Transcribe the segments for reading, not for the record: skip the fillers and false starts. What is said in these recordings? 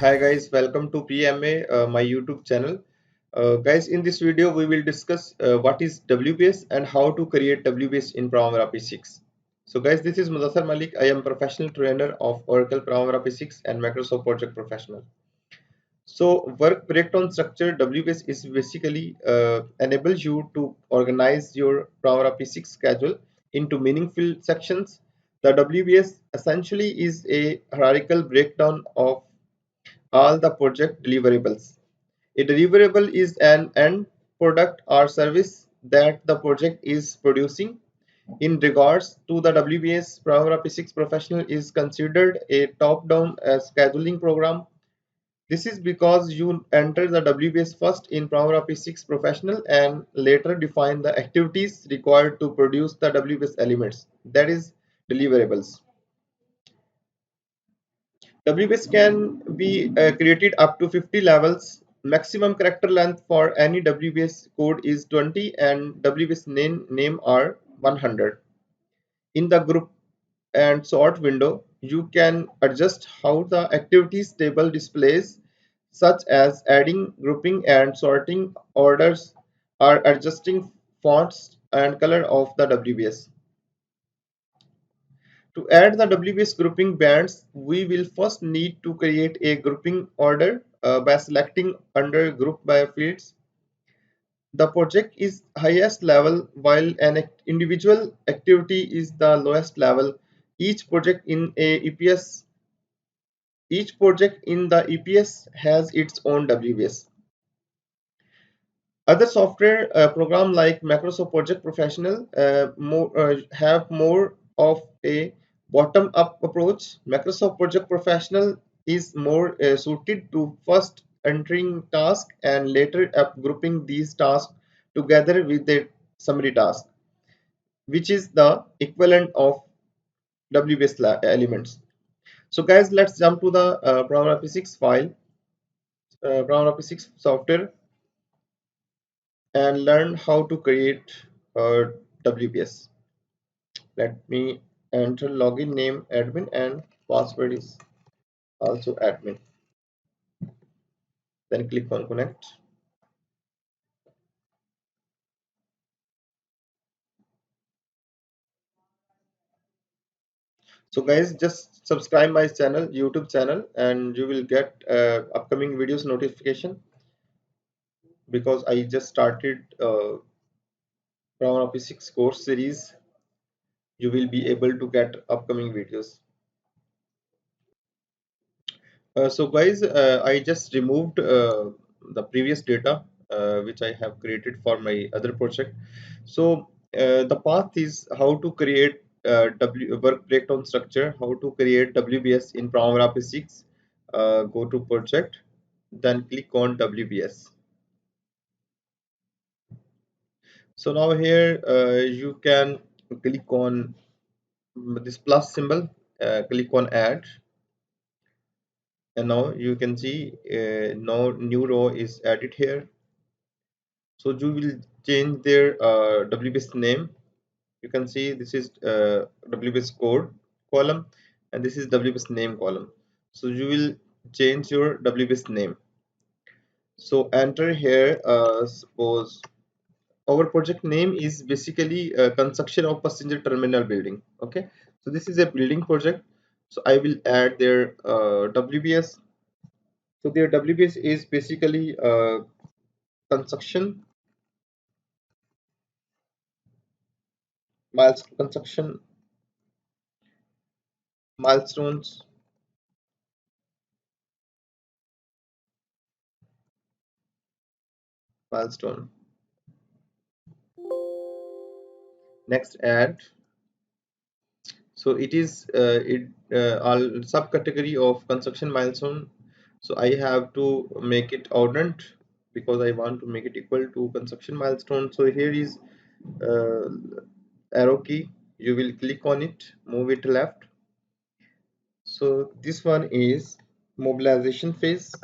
Hi guys, welcome to PMA, my YouTube channel. Guys, in this video we will discuss what is WBS and how to create WBS in Primavera P6. So guys, this is Mudassar Malik. I am professional trainer of Oracle Primavera P6 and Microsoft Project Professional. So work breakdown structure WBS is basically enables you to organize your Primavera P6 schedule into meaningful sections. The WBS essentially is a hierarchical breakdown of all the project deliverables. A deliverable is an end product or service that the project is producing. In regards to the WBS, Primavera P6 Professional is considered a top-down scheduling program. This is because you enter the WBS first in Primavera P6 Professional and later define the activities required to produce the WBS elements, that is deliverables. WBS can be created up to 50 levels. Maximum character length for any WBS code is 20 and WBS name are 100. In the group and sort window, you can adjust how the activities table displays, such as adding, grouping, and sorting orders or adjusting fonts and color of the WBS. To add the WBS grouping bands, we will first need to create a grouping order by selecting under group by fields. The project is highest level while an individual activity is the lowest level. Each project in a EPS each project in the EPS has its own WBS. Other software program like Microsoft Project Professional have more of a bottom-up approach. Microsoft Project Professional is more suited to first entering task and later up grouping these tasks together with the summary task, which is the equivalent of WBS elements. So guys, let's jump to the Primavera P6 file, Primavera P6 software, and learn how to create WBS. Let me enter login name admin and password is also admin. Then click on connect. So guys, just subscribe my channel, YouTube channel, and you will get upcoming videos notification because I just started Primavera P6 course series. You will be able to get upcoming videos. So guys, I just removed the previous data which I have created for my other project. So the path is how to create work breakdown structure, how to create WBS in Primavera P6. Go to project, then click on WBS. So now here you can click on this plus symbol, click on add, and now you can see now new row is added here. So you will change their WBS name. You can see this is WBS code column and this is WBS name column. So you will change your WBS name. So enter here, suppose our project name is basically construction of passenger terminal building. Okay, so this is a building project. So I will add their WBS. So their WBS is basically construction miles construction milestones milestone. Next add. So it is all subcategory of construction milestone. So I have to make it ordinate because I want to make it equal to construction milestone. So here is uh, arrow key. You will click on it, move it left. So this one is mobilization phase.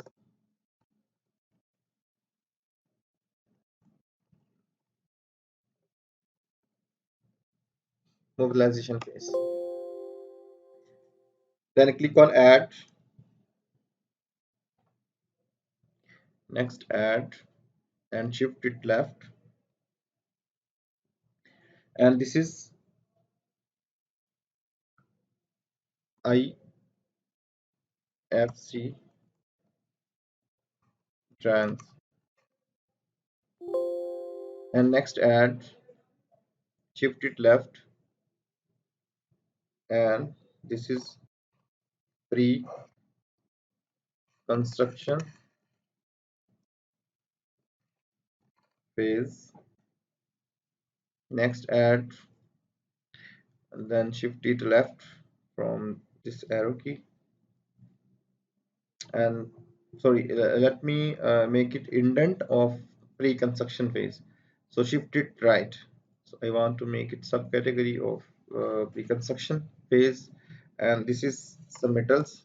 Mobilization phase, then click on add. Next add and shift it left, and this is IFC trans, and next add, shift it left, and this is pre-construction phase. Next add, and then shift it left from this arrow key, and sorry, let me make it indent of pre-construction phase. So shift it right. So I want to make it subcategory of pre-construction phase, and this is some metals.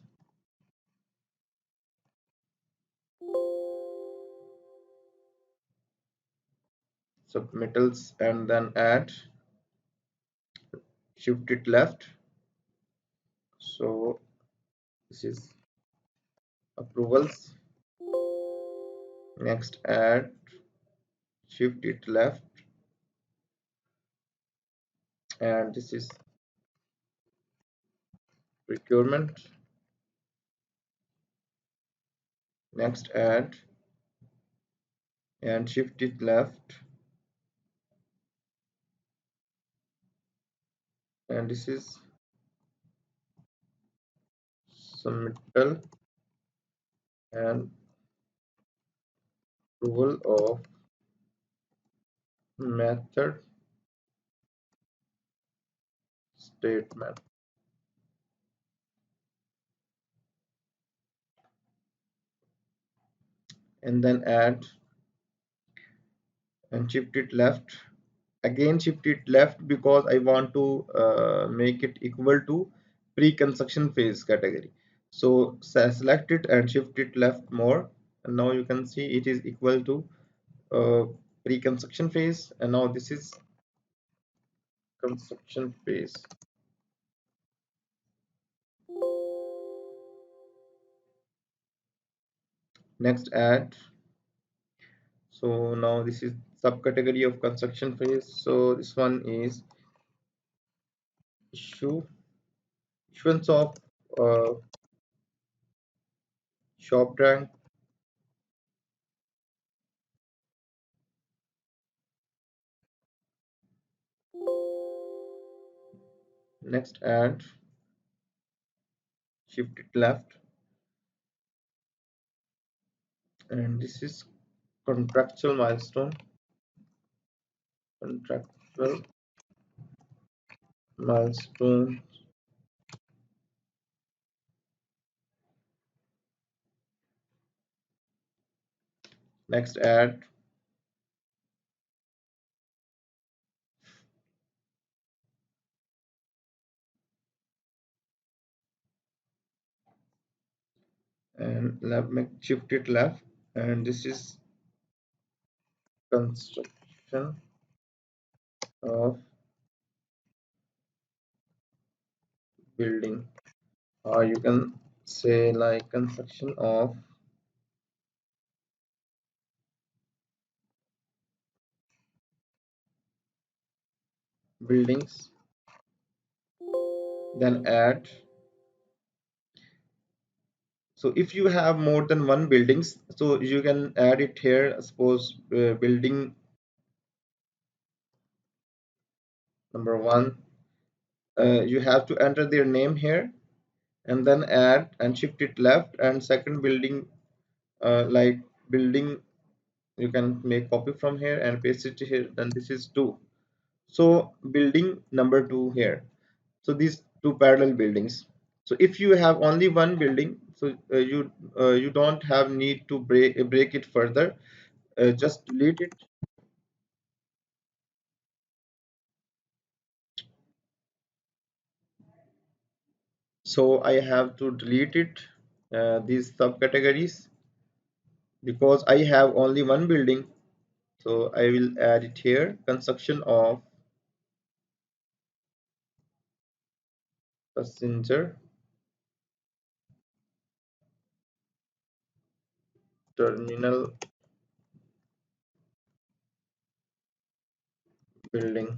Submetals, and then add, shift it left. So this is approvals. Next add, shift it left, and this is procurement. Next add and shift it left, and this is submittal and approval of method statement, and then add and shift it left. Again shift it left because I want to make it equal to pre-construction phase category. So select it and shift it left more, and now you can see it is equal to uh, pre-construction phase, and now this is construction phase. Next add. So now this is subcategory of construction phase. So this one is issue issuance of uh, shop rank. Next add, shift it left, and this is contractual milestone. Contractual milestone. Next add, and make shift it left, and this is construction of building, or you can say like construction of buildings. Then add. So if you have more than one buildings, so you can add it here. Suppose building number one, you have to enter their name here, and then add and shift it left, and second building, like building, you can make copy from here and paste it here, then this is two. So building number two here. So these two parallel buildings. So if you have only one building, so you don't have need to break it further. Just delete it. So I have to delete it, these subcategories, because I have only one building. So I will add it here, construction of passenger terminal building,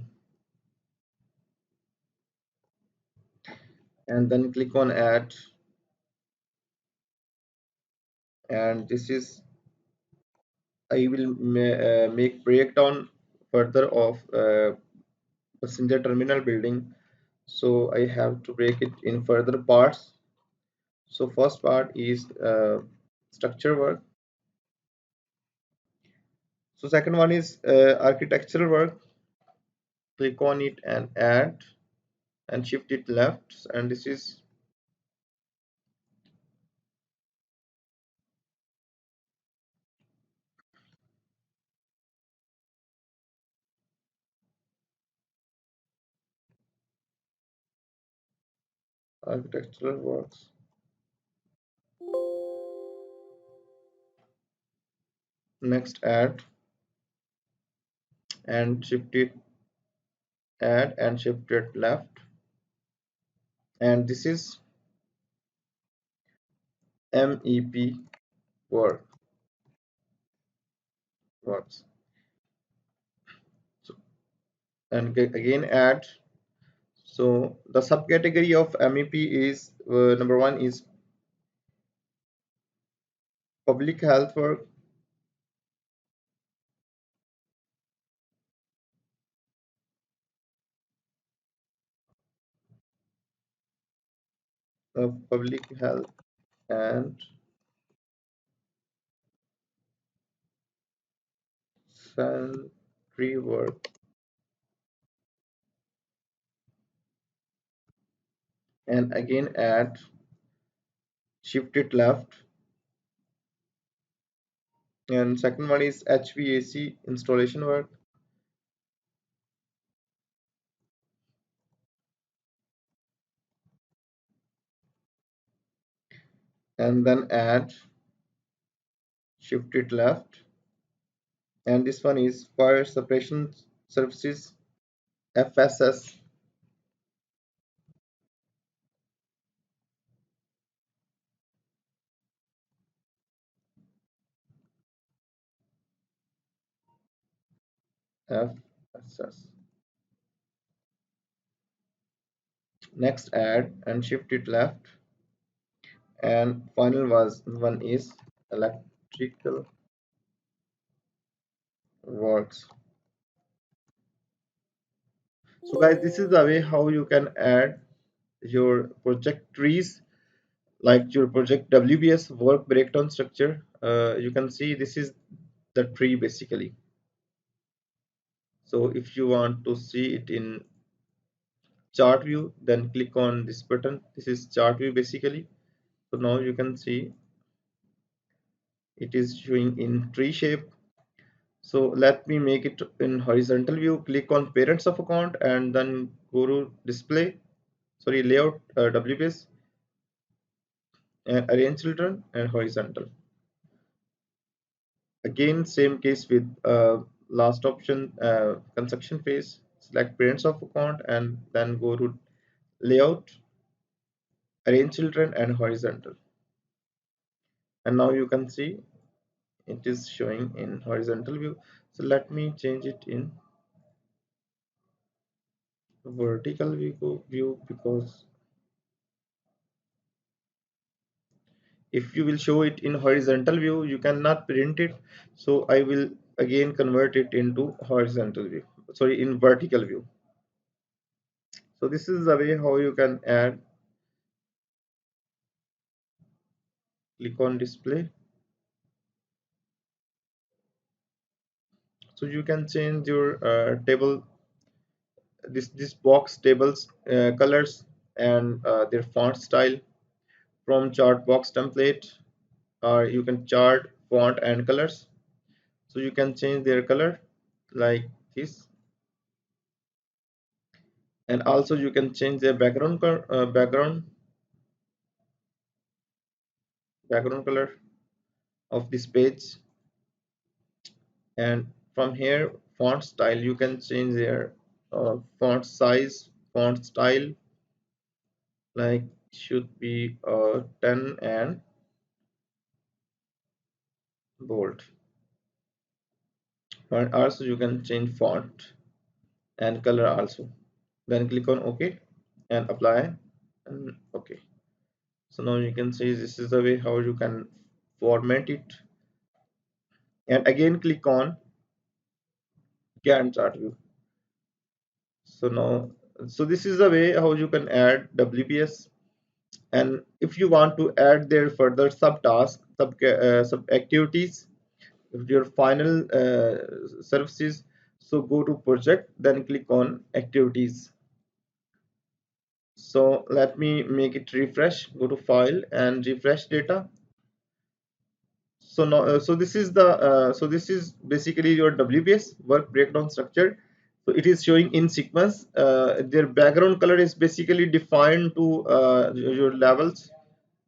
and then click on add, and this is I will make breakdown further of passenger terminal building. So I have to break it in further parts. So first part is structure work. So second one is architectural work. Click on it and add and shift it left, and this is architectural works. Next add and shift it, add and shift it left, and this is MEP work works. So, and again add. So the subcategory of MEP is number one is public health work, public health and sanitary work, and again add, shift it left, and second one is HVAC installation work, and then add, shift it left, and this one is fire suppression services, FSS, FSS. Next add and shift it left, and final was one is electrical works. So guys, this is the way how you can add your project trees, like your project WBS work breakdown structure. You can see this is the tree basically. So if you want to see it in chart view, then click on this button. This is chart view basically. So now you can see it is showing in tree shape. So let me make it in horizontal view. Click on parents of account and then go to display, sorry, layout, WBS, and arrange children and horizontal. Again, same case with last option, construction phase. Select parents of account and then go to layout, arrange children and horizontal. And now you can see it is showing in horizontal view. So let me change it in vertical view, because if you will show it in horizontal view you cannot print it. So I will again convert it into horizontal view, sorry, in vertical view. So this is the way how you can add. Click on display. So you can change your table, this box tables colors and their font style from chart box template, or you can chart font and colors. So you can change their color like this, and also you can change their background color of this page. And from here, font style, you can change their font size, font style, like should be 10 and bold, and also you can change font and color also. Then click on OK and apply, and OK. So now you can see this is the way how you can format it, and again click on Gantt chart view. So now, so this is the way how you can add WBS. And if you want to add their further subtasks, sub activities, your final services, so go to project, then click on activities. So let me make it refresh. Go to file and refresh data. So now, so this is basically your WBS work breakdown structure. So it is showing in sequence. Their background color is basically defined to your levels,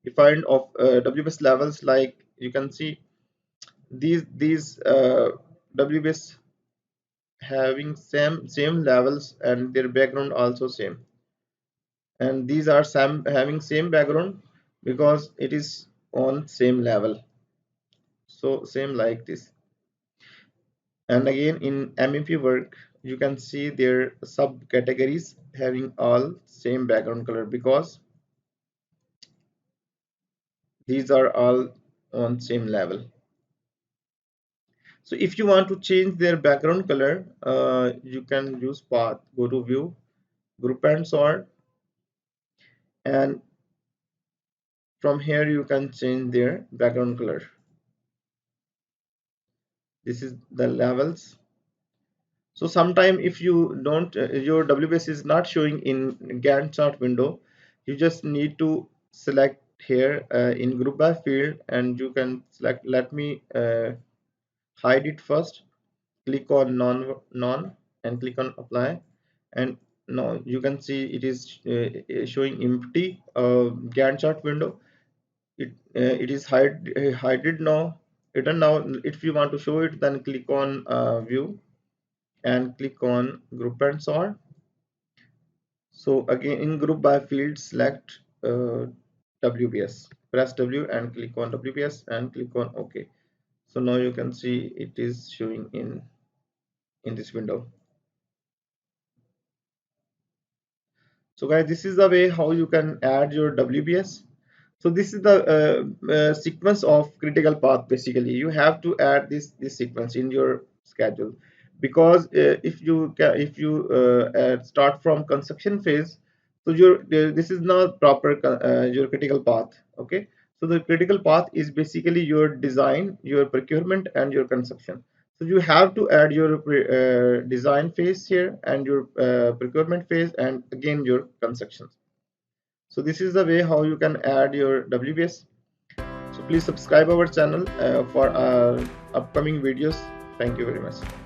defined of WBS levels. Like you can see these WBS having same levels, and their background also same. And these are having same background because it is on same level. So same like this. And again in MEP work you can see their subcategories having all same background color because these are all on same level. So if you want to change their background color, you can use path, go to view, group and sort, and from here you can change their background color. This is the levels. So sometime if you don't your WBS is not showing in Gantt chart window, you just need to select here in group by field, and you can select, let me hide it first. Click on none and click on apply, and now you can see it is showing empty Gantt chart window. It is hidden now, hidden now. If you want to show it, then click on view and click on group and sort. So again in group by field select WBS, press W and click on WBS and click on OK. So now you can see it is showing in this window. So guys, this is the way how you can add your WBS. So this is the sequence of critical path. Basically you have to add this sequence in your schedule, because if you start from construction phase, so this is not proper your critical path. Okay, so the critical path is basically your design, your procurement, and your construction. So you have to add your design phase here, and your procurement phase, and again your construction. So this is the way how you can add your WBS. So please subscribe our channel for upcoming videos. Thank you very much.